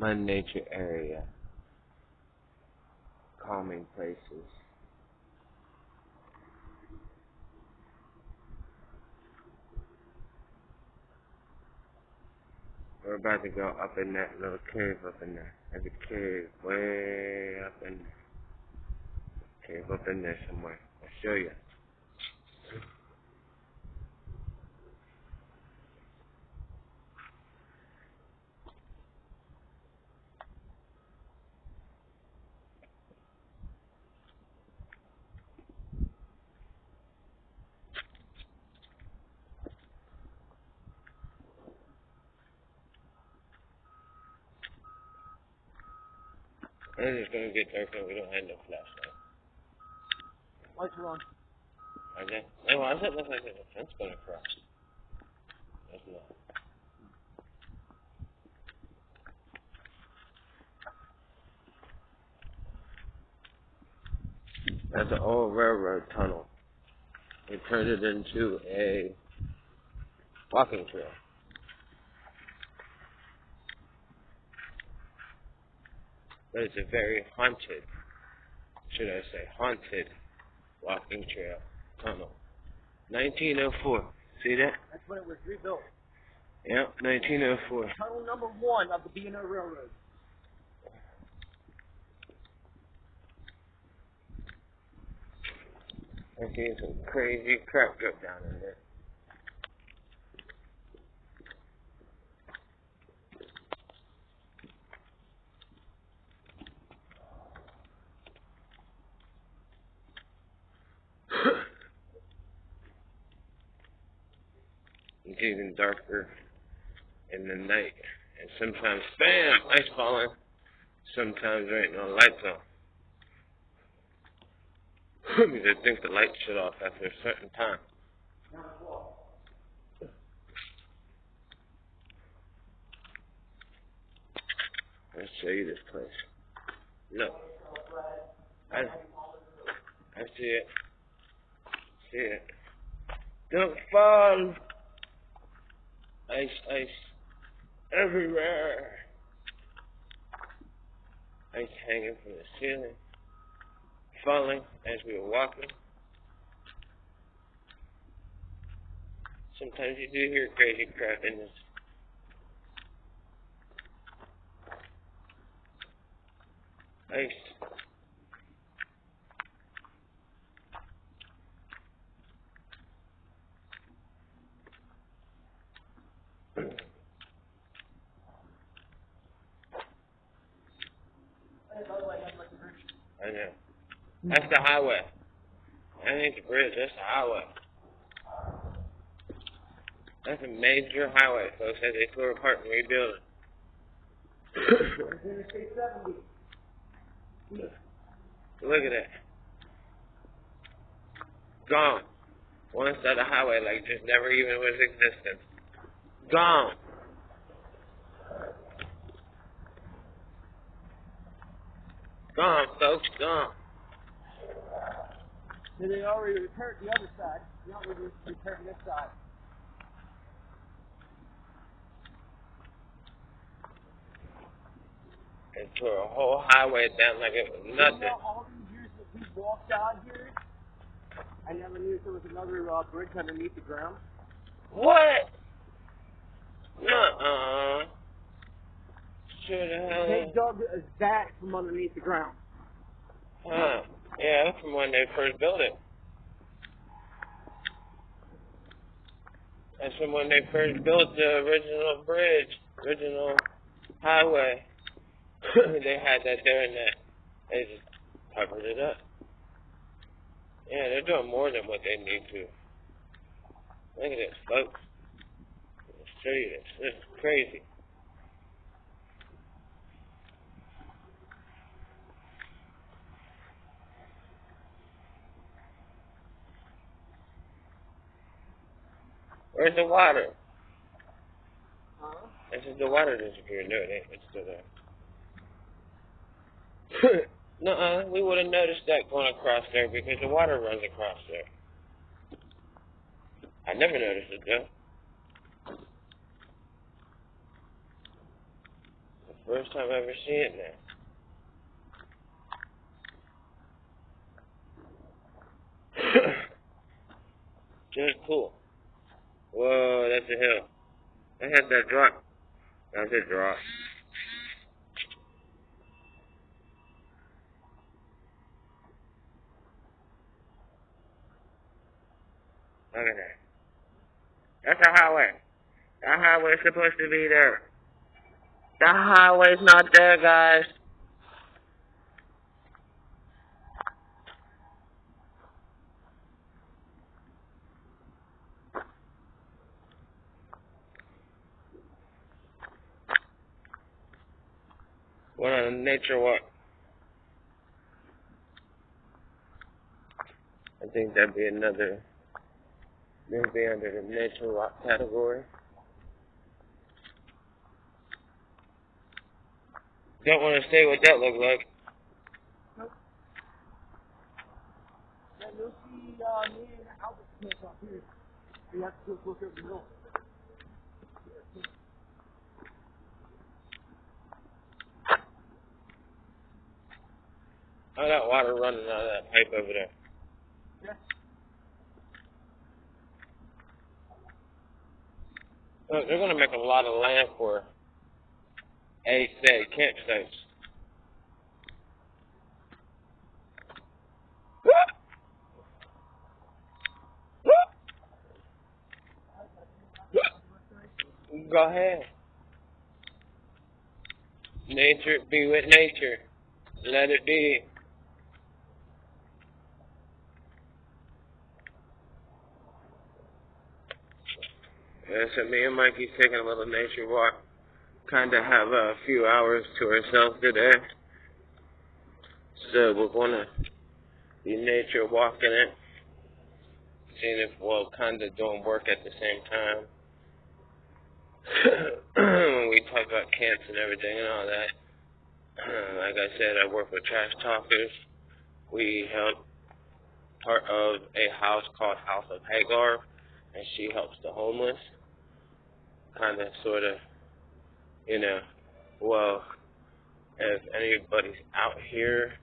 my nature area, calming places. We're about to go up in that little cave up in there. There's a cave way up in there. Cave up in there somewhere. I'll show you. It's just gonna get dark and we don't have no flashlight. Lights are on. Okay. Hey, why does it look like there's a fence going across? There's not. That's an old railroad tunnel. They turned it into a walking trail. But it's a very haunted, should I say, haunted walking trail tunnel. 1904. See that? That's when it was rebuilt. Yep, 1904. Tunnel number 1 of the B&O Railroad. I see some crazy crap go down in there. It's even darker in the night. And sometimes, bam, ice falling. Sometimes there ain't no lights on. Because I think the lights shut off after a certain time. Let's show you this place. Look. I see it. See it. Don't fall. Ice, ice. Everywhere. Ice hanging from the ceiling. Falling as we were walking. Sometimes you do hear crazy crap in this. Ice. I know. That's the highway. That ain't the bridge, that's the highway. That's a major highway, folks, as they tore apart and rebuild it. Interstate 70. Look at that. Gone. One side of the highway like just never even was existence. Gone. Gone, folks, gone. So they already repaired the other side. They already repaired this side. And tore a whole highway down like it was nothing. You know, all these years that we walked out here, I never knew there was another bridge underneath the ground. What? Nuh-uh. Sure the hell. They dug that from underneath the ground. Huh. Yeah, that's from when they first built it. That's from when they first built the original bridge, original highway. They had that there and that. They just covered it up. Yeah, they're doing more than what they need to. Look at this, folks. I'll show you this. This is crazy. Where's the water? Huh? This is the water disappeared. No, it ain't. It's still there. Nuh-uh. We would have noticed that going across there because the water runs across there. I never noticed it, though. The First time ever seeing that. Just cool. Whoa, that's a hill. I had that drop. That's a drop. Look at that. That's a highway. That highway's supposed to be there. The highway's not there, guys. What a nature walk. I think that'd be another, maybe under the nature walk category. Don't want to say what that looks like. Nope. Then you'll see me and Albert Smith up here. We have to look at the hill. Oh, that water running out of that pipe over there. Yeah. Look, they're going to make a lot of land for campsites. Go ahead. Nature, be with nature. Let it be. Yeah, so me and Mikey's taking a little nature walk. Kind of have a few hours to ourselves today. So we're going to be nature walking it. Seeing if we're kind of doing work at the same time. When we talk about camps and everything and all that. Like I said, I work with Trash Talkers. We help part of a house called House of Hagar, and she helps the homeless. Kind of, sort of, you know, well, if anybody's out here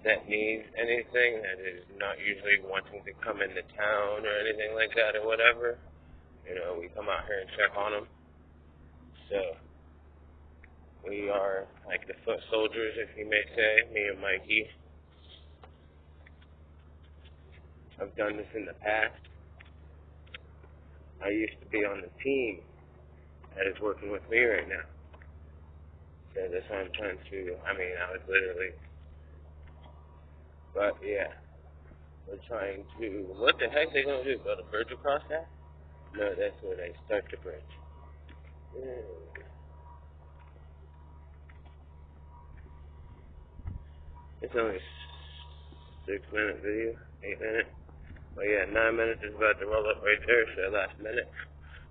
that needs anything, that is not usually wanting to come into town or anything like that or whatever, you know, we come out here and check on them. So, we are like the foot soldiers, if you may say, me and Mikey. I've done this in the past. I used to be on the team that is working with me right now. So that's why I'm trying to, I was literally, but yeah, we're trying to, what the heck they gonna do, build a bridge across that? No, that's where they start the bridge. It's only 6-minute video, 8 minutes. But yeah, 9 minutes is about to roll up right there, so last minute.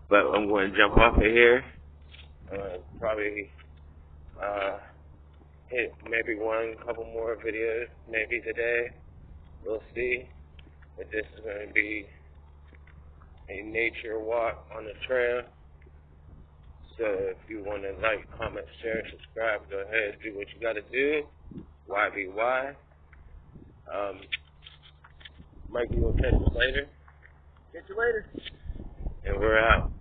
But I'm going to jump off of here. Probably hit maybe couple more videos, maybe today. We'll see. But this is going to be a nature walk on the trail. So if you want to like, comment, share, subscribe, go ahead, do what you got to do. YBY. Mikey will catch us later. Catch you later. And we're out.